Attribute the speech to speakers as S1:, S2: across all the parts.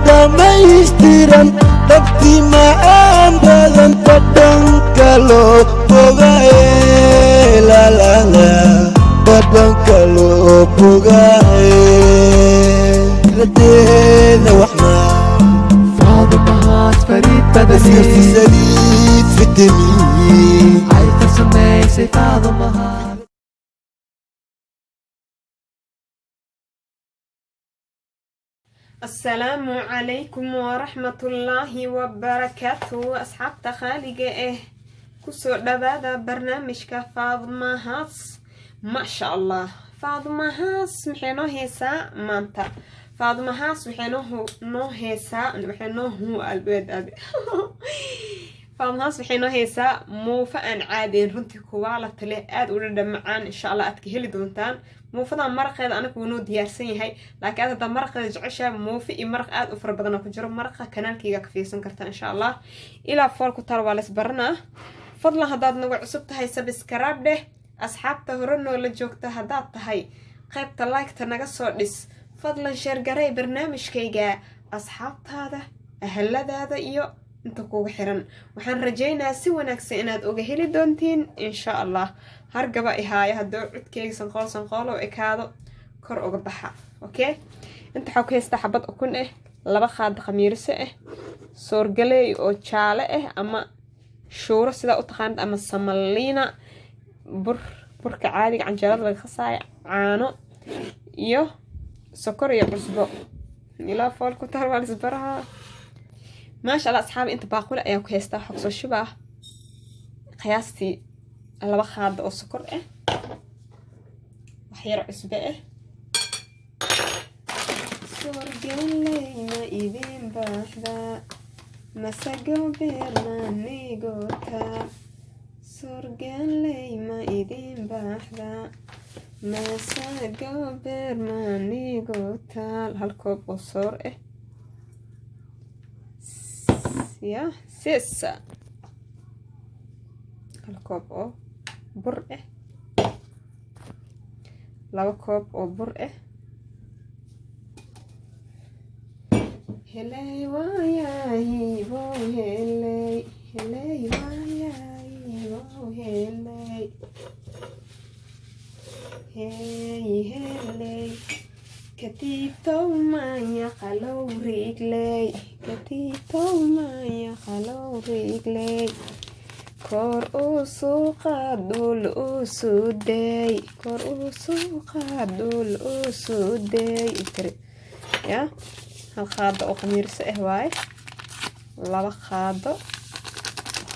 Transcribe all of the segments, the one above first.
S1: dhammaystiran dhagtii macaan badan dhadhanka loo bogaaye lalala dhadhanka loo bogaaye radeeda waxnaa
S2: فاضمهات فريد بدني
S1: سليد في الدنيا
S2: عايزة سميسي فاضمهات.
S3: السلام عليكم ورحمة الله وبركاته أصحاب خالقة كسر دبادة برنامج فاطمة هاس ما شاء الله فاطمة هاس محينو هيسا مانتا فاطمة هاس محينو هيسا محينو هو البيت أبي فاطمة هاس محينو هيسا مو فأن عادي رنتي كوالا تلي آد ورد معان إن شاء الله أتكهلي دونتان موفدا مرقeeda anagu wuu diyaarsan yahay laakiin aad marqeeda jecesha moofi iyo marq aad u fara badan ku jiro marqa kanaalkayga ka fiirsan karta insha Allah ila foolku tar waa la isbarnaa fadlan hadaad nagu cusub tahay subscribe dheh asxaabta hore noo la joogta hadaad tahay qaybta like ta naga soo dhis fadlan share garay barnaamijkayga asxaabtaada ahladaada iyo inta kugu xiran waxaan rajaynayaa si wanaagsan inaad oga heli doontiin insha Allah hargaba ihaaya hadoo cudkeyga sanqool oo ekaado kor uga baxa okay inta waxa ku haysta xabad ukun laba qaad khamiirse soorgaley oo jaale ama shuuro sida u taqaan ama samaliina burka caadiga canjeerada laga khasaayo caano iyo sokor iyo cusbo ila fool ku tar wal isbaraha ما شاء الله أصحابي أنت باقول أيام كيستا حقصو شبه قياستي لبا خاد أو سكر وحير عسبة سورجان لي ما إذين باحدا مساقو بيرنا نيقوتا سورجان لي ما إذين باحدا مساقو بيرنا نيقوتا هالكوب وصور يا سيسا الكوب او برقه لو كوب او برقه هلاي واياي وو هلاي هلاي واياي وو هلاي هاي هلاي كتيتو ما يخلو رجلي كتيتو ما يخلو رجلي كور أسوقا دول أسودي كور أسوقا دول أسودي يا هالخاضة أو خمير سئه واي لابا خاضة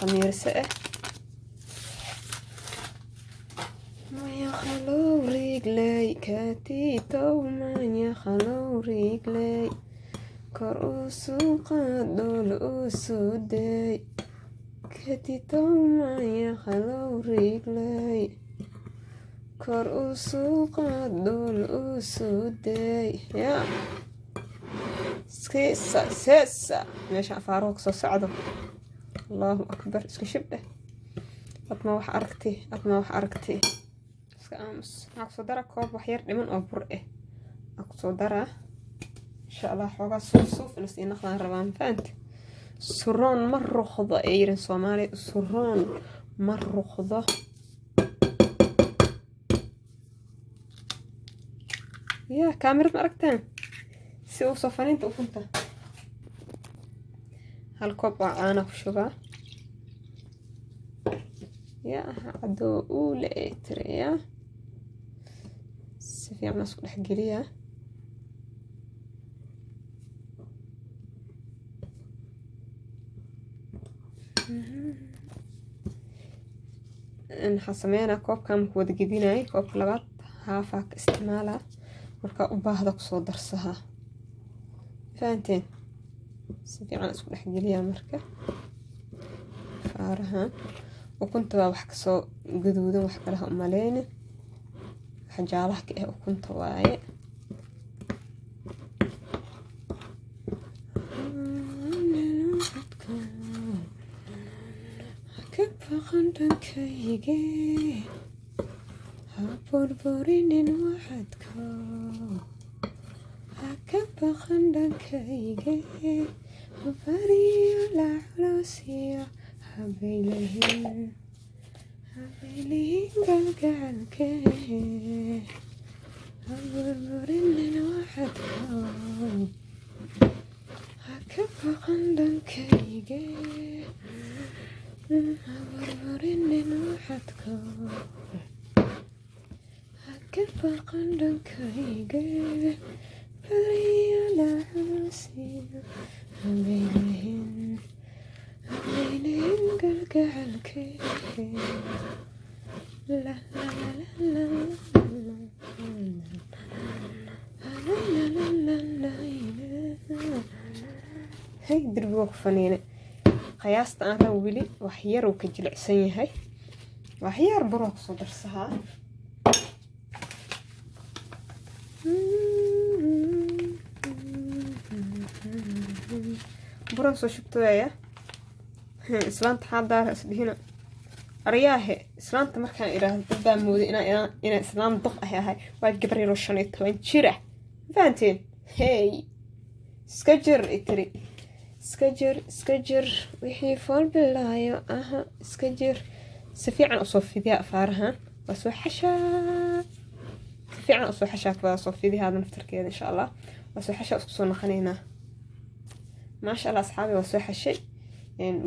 S3: خمير سئه ما يخلو رجلي كتيتو ما يخلو رجلي كرؤوسو قادول أسودي كتيتو ما يخلو رجلي كرؤوسو قادول أسودي يا سيسا ماشي عفاروك سو سعدو الله أكبر اسكي شبه أطمع وح أركتي أمس أقصد درا كوب وحير لمن أبرئه أقصد درا إن شاء الله حوجا صوف نسينا خلنا ربان فانت سران مرة خضة إيرن صومالي سران مرة خضة يا كاميرا مركتين سو صفانين تقفنتا هالكوب وعانا وشوفا يا عدو أولى تريا سفيع ناس كل حجرية إن حسمينا كوب كم كود جديناي كوب لبات هافك استعمالها مركا وباهدك صو درسها فانتين سفيع ناس كل حجرية مركا فارها وكنت بحكي سو قدودا وحكي لها أمالين حجالها كيه وكنت واعي كيف كيجي هبربرين وحدكو هكب baqan dhankayga bariyo la culosiyo habaylihin galgacalke haburburinin waxadko haka baqan dhankayga haburburinin waxadko haka baqan dhankayga bariyo la culosiyo habaylihin galgacalke la la la la hay derbiga ku faniine qiyaasta aan rabo weli wax yar uu ka jilicsan yahay wax yar buro kusoo darsahaa buro soo shubtooya islaanta xaadaara isdhihina aryaahe islaanta markaan idhaahdo dad baa mooday inaa islaam doq ahay waa gabar yaroo 15 jir ah fahanteen hey iska jir itiri iska jir wixii fool bilaayo aha iska jir si fiican usoo fidiyaa afaarahan waa soo xashaa si fiican usoo xashaa waa soo fidiyaa naftarkeeda insha Allah waa soo xashaa isku soo naqanaynaa maasha Allah asxaabi waa soo xashay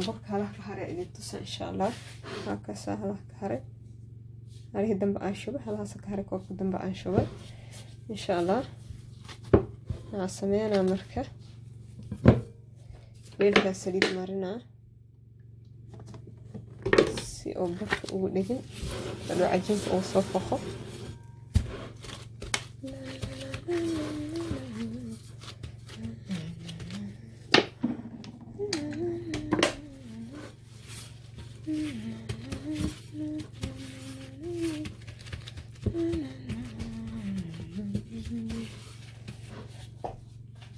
S3: burka halaha ka hare idin tusa insha Allah hakaasa halaha ka hare halihi dambe aan shubay halahaas ka hare koobka dambe aan shubay insha Allah sameeyana marka weelka saliid marina si oo burka ugu dhigin dadoo cajiinka uu soo foqo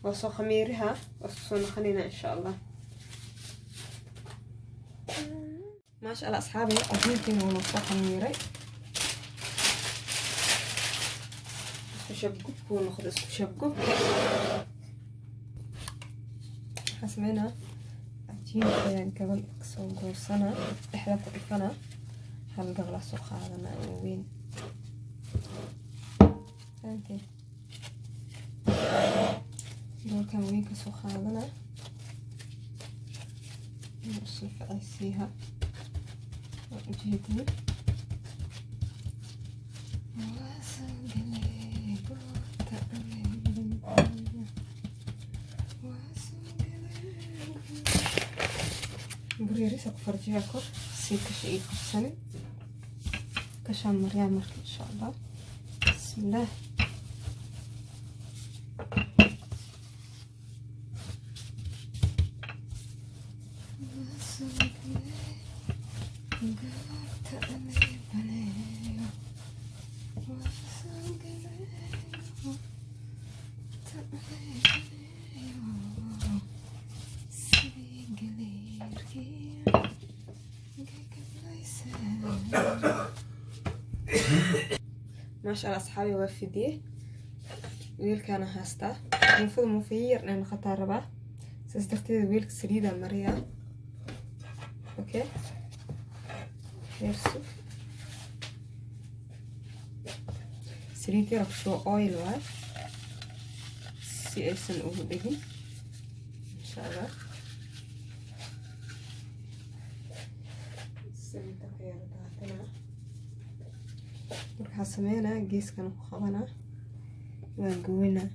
S3: وصو خميرها وصو نخلينا إن شاء الله ما شاء الله أصحابي أجيبين ونصو خميري شبقوك ونخذ شبقوك حسمينا أجيب قبل سوق سنة إحدى قطفنا هل قبل سوق هذا وين فهمتي دولكان وين كسو خادنا نصف عيسيها وجهتني بريري سكفر جاكو سيكش اي خبسني كشان مريم ان شاء الله بسم الله ما شاء الله أصحابي وافديه ويل كان هاستا المفروض مفير لأن خطر ربع سأستخدم ويل سريدة مريا أوكي يرسو سريدة رخشو أويل واي سي أيسن أوه بهن إن شاء الله سريدة خير داتنا waxaa sameynaa geeskan ku qabanaa waan goynaa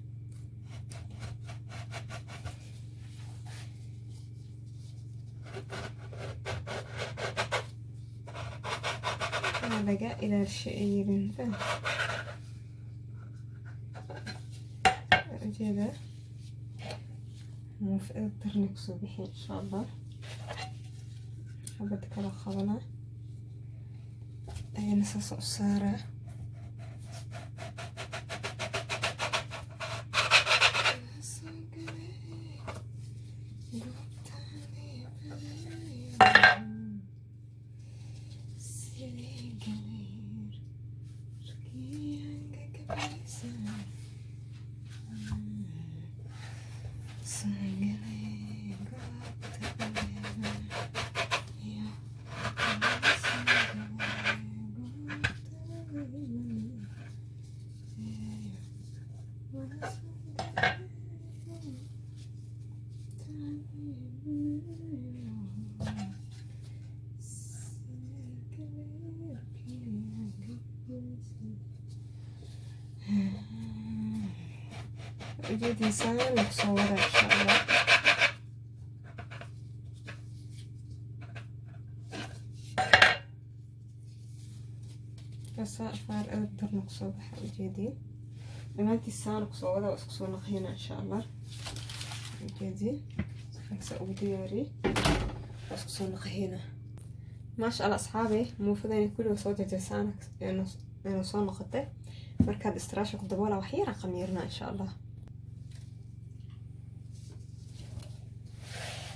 S3: laga ilaasho ayrin ujeeda muufada tarni kusoo bixi insha Allah xabad kala qabanaa ayna soo saaraa ujeedin saan lagu soo wada insha allah basa afaar adag lagu soo baxa ujeedin dhammaantii saan lagu soo wada isku soo naqayna insha allah ujeedin saksa ugu diyaari isku soo naqayna maasha allah asxaabi muufadayna kulliga soo jajaysaan inuu soo noqotay markaad istiraasha ku daboola wax yar qamiirna insha allah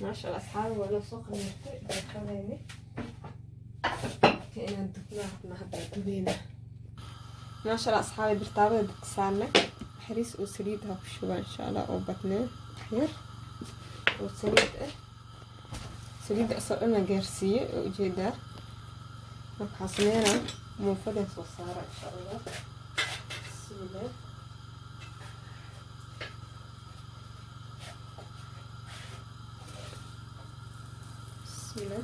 S3: ما شاء الله أصحابي ولا سوق المرتب بخليني كأنها الدكتور ما هبدأ ما شاء الله أصحابي برتابة بتسالنا حريص وسريدها بشوبة إن شاء الله أو بطنين حير سريد أصلا لنا جرسية وجدار مبحصنينا منفذة وصارة إن شاء الله بسم الله بسم الله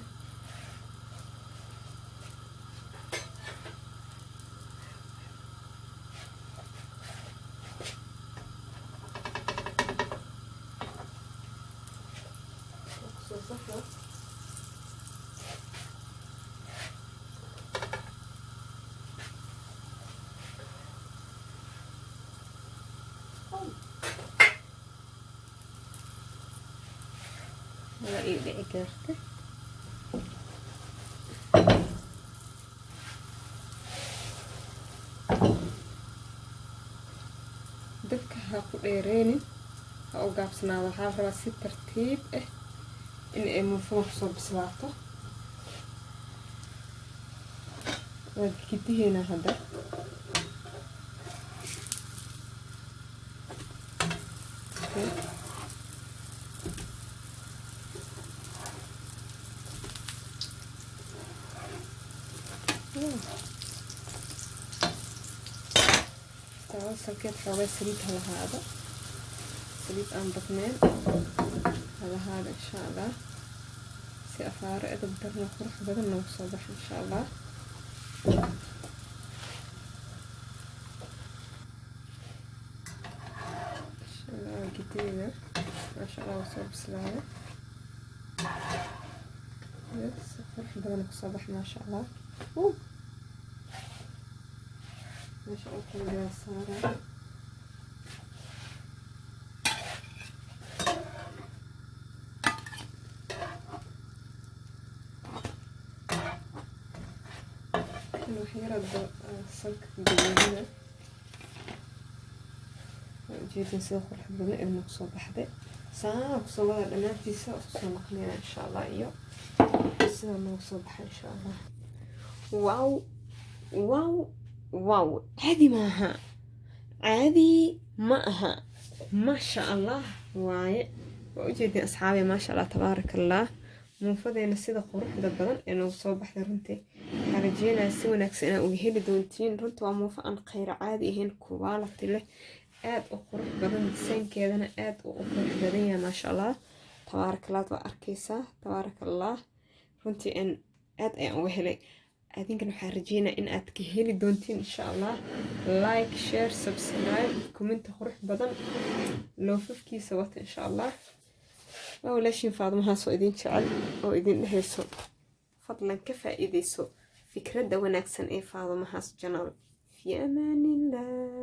S3: هلا إيدي إجارتي dabka ha ku dheereynin ha u gaabsanaado waxaa rabaa si tartiib ah in ay muufada kusoo bislaato waa gidiheena hadda salkeed xoogaa saliid ha lahaado saliid aan badnayn ha lahaado insha allah si afaaro edab darna qurux badan noogu soo baxa insha allah insha allah gideeda maasha allah waa soo bislaaday si qurux badan kusoo baxa maasha allah ماشي اوكي يا ساره الوحيرة السلك الجديدة جيت نسيخ الحبوبة المقصود بحدة ساعة وصوّر الأمانتي ساعة وصوّر مقنية إن شاء الله إياه ساعة المقصود بحدة إن شاء الله واو واو واو عادي معها ما شاء الله واي وجدي أصحابي ما شاء الله تبارك الله منفذين السيدة قروح دبنا إنه صوبح رنتي خارجينا سونكس أنا وجهي دونتين رنت وموفقا خير عادي هن كوالتي له آد وقروح بدن سين كذا أنا آد وقروح بدنيا ما شاء الله تبارك الله وأركيسة تبارك الله رنتي إن آد وهلي أدينكن waxaan rajeynaa in aad ka heli doontiin insha Allah like share subscribe comment qurux badan loofafkiisa wata insha Allah walaashin Faadimo soo idin jecel oo idin dhehayso fadlan ka faa'iideyso fikradda wanaagsan ee Faadimo channel fi amaanillah.